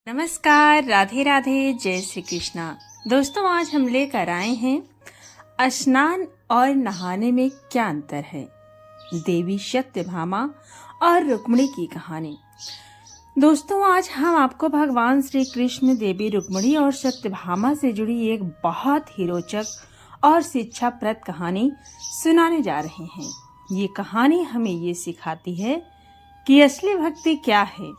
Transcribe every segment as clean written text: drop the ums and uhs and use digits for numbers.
नमस्कार, राधे राधे, जय श्री कृष्णा। दोस्तों, आज हम लेकर आए हैं स्नान और नहाने में क्या अंतर है, देवी सत्यभामा और रुक्मिणी की कहानी। दोस्तों, आज हम आपको भगवान श्री कृष्ण, देवी रुक्मिणी और सत्यभामा से जुड़ी एक बहुत ही रोचक और शिक्षाप्रद कहानी सुनाने जा रहे हैं। ये कहानी हमें ये सिखाती है कि असली भक्ति क्या है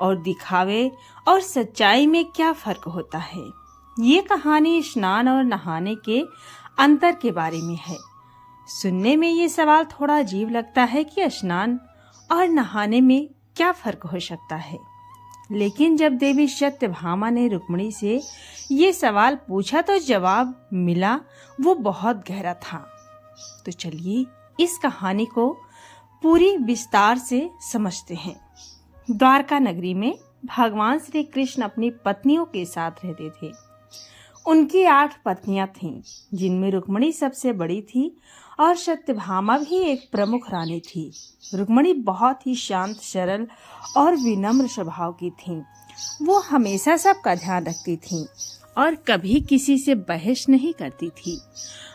और दिखावे और सच्चाई में क्या फर्क होता है। ये कहानी स्नान और नहाने के अंतर के बारे में है। सुनने में ये सवाल थोड़ा अजीब लगता है कि स्नान और नहाने में क्या फर्क हो सकता है, लेकिन जब देवी सत्यभामा ने रुक्मिणी से ये सवाल पूछा तो जवाब मिला वो बहुत गहरा था। तो चलिए इस कहानी को पूरी विस्तार से समझते हैं। द्वारका नगरी में भगवान श्री कृष्ण अपनी पत्नियों के साथ रहते थे। उनकी 8 पत्नियां थीं, जिनमें रुक्मिणी सबसे बड़ी थी और सत्यभामा भी एक प्रमुख रानी थी। रुक्मिणी बहुत ही शांत, सरल और विनम्र स्वभाव की थीं। वो हमेशा सबका ध्यान रखती थीं और कभी किसी से बहस नहीं करती थी।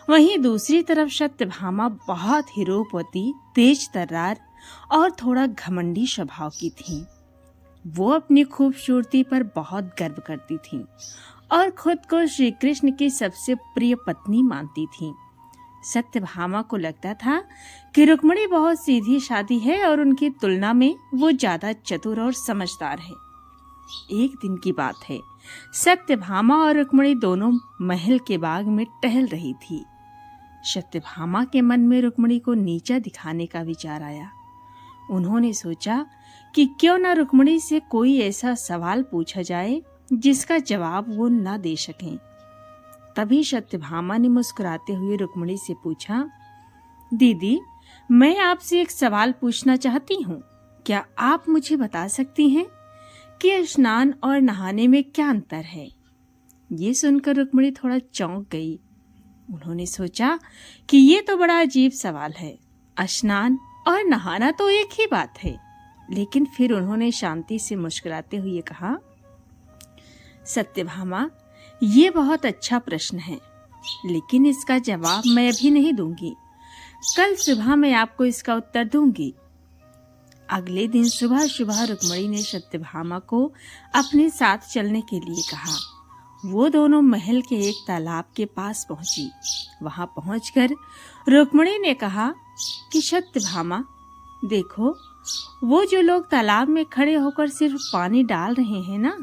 वहीं दूसरी तरफ सत्यभामा बहुत ही रूपवती, तेज तर्रार और थोड़ा घमंडी स्वभाव की थीं। वो अपनी खूबसूरती पर बहुत गर्व करती थीं और खुद को श्री कृष्ण की सबसे प्रिय पत्नी मानती थीं। सत्यभामा को लगता था कि रुक्मिणी बहुत सीधी सादी है और उनकी तुलना में वो ज्यादा चतुर और समझदार है। एक दिन की बात है, सत्यभामा और रुक्मिणी दोनों महल के बाग में टहल रही थी। सत्यभामा के मन में रुक्मिणी को नीचा दिखाने का विचार आया। उन्होंने सोचा कि क्यों न रुक्मिणी से कोई ऐसा सवाल पूछा जाए जिसका जवाब वो न दे सकें। तभी सत्यभामा ने मुस्कुराते हुए रुक्मिणी से पूछा, दीदी, मैं आपसे एक सवाल पूछना चाहती हूँ। क्या आप मुझे बता सकती हैं कि स्नान और नहाने में क्या अंतर है? ये सुनकर रुक्मिणी थोड़ा चौंक गई। उन्होंने सोचा कि ये तो बड़ा अजीब सवाल है। स्नान और नहाना तो एक ही बात है। लेकिन फिर उन्होंने शांति से मुस्कुराते हुए कहा, सत्यभामा, ये बहुत अच्छा प्रश्न है, लेकिन इसका जवाब मैं अभी नहीं दूंगी। कल सुबह मैं आपको इसका उत्तर दूंगी। अगले दिन सुबह सुबह रुक्मिणी ने सत्यभामा को अपने साथ चलने के लिए कहा। वो दोनों महल के एक तालाब के पास पहुंची। वहां पहुंचकर रुक्मिणी ने कहा कि सत्यभामा, देखो, वो जो लोग तालाब में खड़े होकर सिर्फ पानी डाल रहे हैं ना,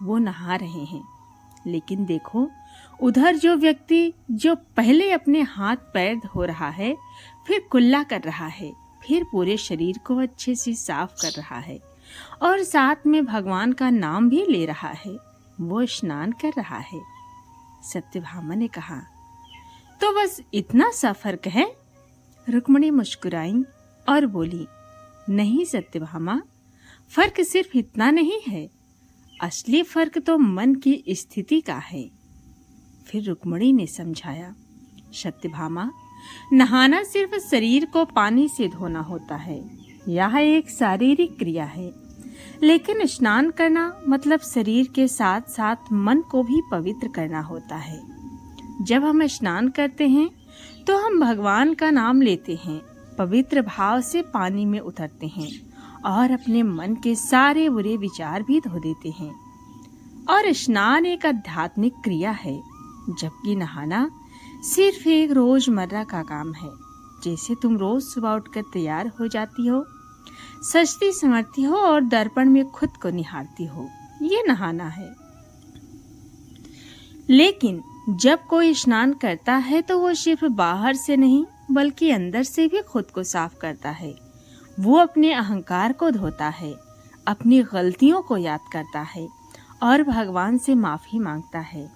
वो नहा रहे हैं। लेकिन देखो, उधर जो व्यक्ति जो पहले अपने हाथ पैर धो रहा है, फिर कुल्ला कर रहा है, फिर पूरे शरीर को अच्छे से साफ कर रहा है और साथ में भगवान का नाम भी ले रहा है, वो स्नान कर रहा है। सत्यभामा ने कहा, तो बस इतना सा फर्क है? रुक्मिणी मुस्कुराई और बोली, नहीं सत्यभामा, फर्क सिर्फ इतना नहीं है। असली फर्क तो मन की स्थिति का है। फिर रुक्मिणी ने समझाया, सत्यभामा, नहाना सिर्फ शरीर को पानी से धोना होता है। यह एक शारीरिक क्रिया है, लेकिन स्नान करना मतलब शरीर के साथ साथ मन को भी पवित्र करना होता है। जब हम स्नान करते हैं तो हम भगवान का नाम लेते हैं, पवित्र भाव से पानी में उतरते हैं और अपने मन के सारे बुरे विचार भी धो देते हैं। और स्नान एक आध्यात्मिक क्रिया है, जबकि नहाना सिर्फ एक रोजमर्रा का काम है। जैसे तुम रोज सुबह उठकर तैयार हो जाती हो, सजती संवरती हो और दर्पण में खुद को निहारती हो, ये नहाना है। लेकिन जब कोई स्नान करता है तो वो सिर्फ बाहर से नहीं बल्कि अंदर से भी खुद को साफ करता है। वो अपने अहंकार को धोता है, अपनी गलतियों को याद करता है और भगवान से माफी मांगता है।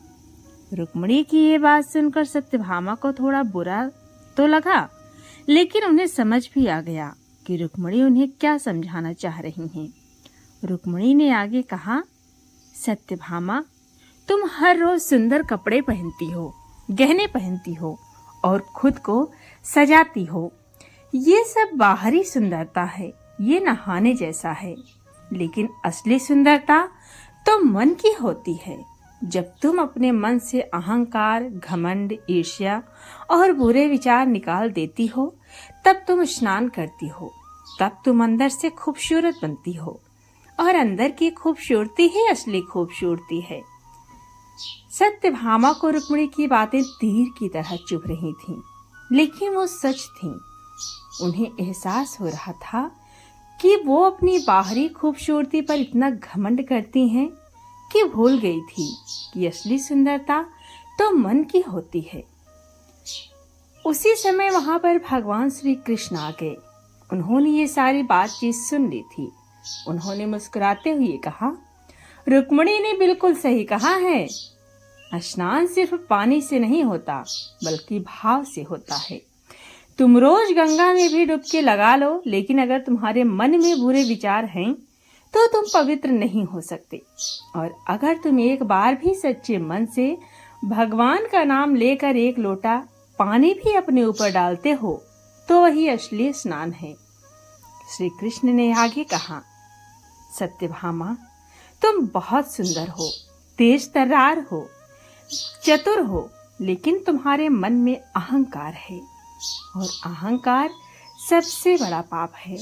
रुक्मिणी की ये बात सुनकर सत्यभामा को थोड़ा बुरा तो लगा, लेकिन उन्हें समझ भी आ गया कि रुक्मिणी उन्हें क्या समझाना चाह रही हैं। रुक्मिणी ने आगे कहा, सत्यभामा, तुम हर रोज सुंदर कपड़े पहनती हो, गहने पहनती हो और खुद को सजाती हो। ये सब बाहरी सुंदरता है, ये नहाने जैसा है। लेकिन असली सुंदरता तो मन की होती है। जब तुम अपने मन से अहंकार, घमंड, ईर्ष्या और बुरे विचार निकाल देती हो, तब तुम स्नान करती हो। तब तुम अंदर से खूबसूरत बनती हो, और अंदर की खूबसूरती ही असली खूबसूरती है। सत्यभामा को रुक्मिणी की बातें तीर की तरह चुभ रही थीं, लेकिन वो सच थीं। उन्हें एहसास हो रहा था कि वो अपनी बाहरी खूबसूरती पर इतना घमंड करती हैं कि भूल गई थी कि असली सुंदरता तो मन की होती है। उसी समय वहां पर भगवान श्री कृष्ण आ गए। उन्होंने ये सारी बातचीत सुन ली थी। उन्होंने मुस्कुराते हुए कहा, रुक्मिणी ने बिल्कुल सही कहा है। स्नान सिर्फ पानी से नहीं होता, बल्कि भाव से होता है। तुम रोज गंगा में भी डुबकी लगा लो, लेकिन अगर तुम्हारे मन में बुरे विचार हैं तो तुम पवित्र नहीं हो सकते। और अगर तुम एक बार भी सच्चे मन से भगवान का नाम लेकर एक लोटा पानी भी अपने ऊपर डालते हो, तो वही असली स्नान है। श्री कृष्ण ने आगे कहा, सत्यभामा, तुम बहुत सुंदर हो, तेज तर्रार हो, चतुर हो, लेकिन तुम्हारे मन में अहंकार है, और अहंकार सबसे बड़ा पाप है।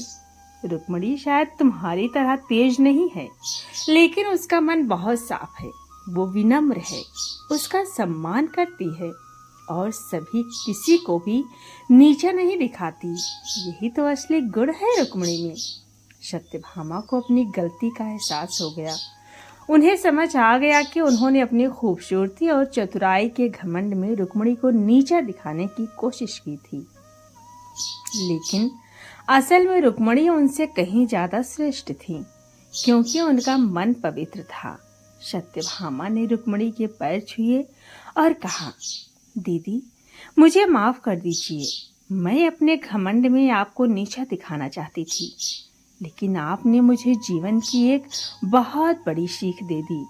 रुक्मिणी शायद तुम्हारी तरह तेज नहीं है, लेकिन उसका मन बहुत साफ है। वो विनम्र है, उसका सम्मान करती है, और सभी किसी को भी नीचा नहीं दिखाती। यही तो असली गुण है रुक्मिणी में। सत्यभामा को अपनी गलती का एहसास हो गया। उन्हें समझ आ गया कि उन्होंने अपनी खूबसूरती और चतुराई के घमंड में रुक्मिणी को नीचा दिखाने की कोशिश की थी, लेकिन असल में रुक्मिणी उनसे कहीं ज्यादा श्रेष्ठ थी, क्योंकि उनका मन पवित्र था। सत्यभामा ने रुक्मिणी के पैर छुए और कहा, दीदी, मुझे माफ कर दीजिए। मैं अपने घमंड में आपको नीचा दिखाना चाहती थी, लेकिन आपने मुझे जीवन की एक बहुत बड़ी सीख दे दी।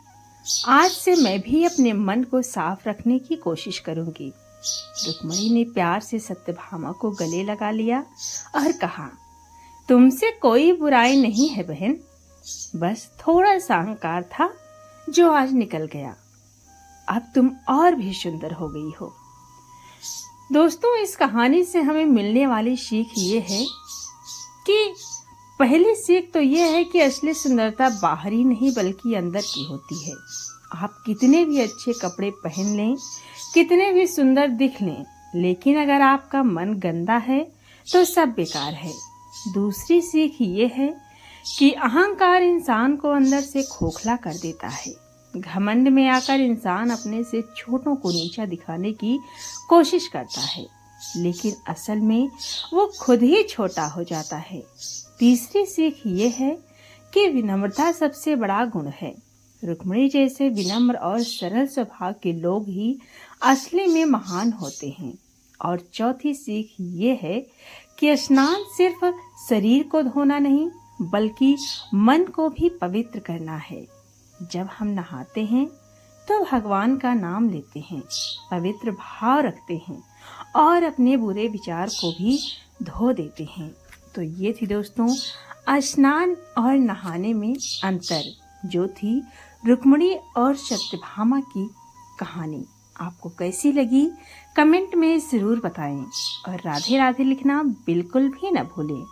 आज से मैं भी अपने मन को साफ रखने की कोशिश करूंगी। रुक्मिणी ने प्यार से सत्यभामा को गले लगा लिया और कहा, तुमसे कोई बुराई नहीं है बहन, बस थोड़ा सा अहंकार था जो आज निकल गया। अब तुम और भी सुंदर हो गई हो। दोस्तों, इस कहानी से हमें मिलने वाली सीख ये है कि पहली सीख तो ये है कि असली सुंदरता बाहरी नहीं बल्कि अंदर की होती है। आप कितने भी अच्छे कपड़े पहन लें, कितने भी सुंदर दिख लें, लेकिन अगर आपका मन गंदा है तो सब बेकार है। दूसरी सीख ये है कि अहंकार इंसान को अंदर से खोखला कर देता है। घमंड में आकर इंसान अपने से छोटों को नीचा दिखाने की कोशिश करता है, लेकिन असल में वो खुद ही छोटा हो जाता है। तीसरी सीख ये है कि विनम्रता सबसे बड़ा गुण है। रुक्मिणी जैसे विनम्र और सरल स्वभाव के लोग ही असली में महान होते हैं। और चौथी सीख ये है कि स्नान सिर्फ शरीर को धोना नहीं, बल्कि मन को भी पवित्र करना है। जब हम नहाते हैं तो भगवान का नाम लेते हैं, पवित्र भाव रखते हैं और अपने बुरे विचार को भी धो देते हैं। तो ये थी दोस्तों स्नान और नहाने में अंतर, जो थी रुक्मिणी और सत्यभामा की कहानी। आपको कैसी लगी कमेंट में ज़रूर बताएं, और राधे राधे लिखना बिल्कुल भी न भूलें।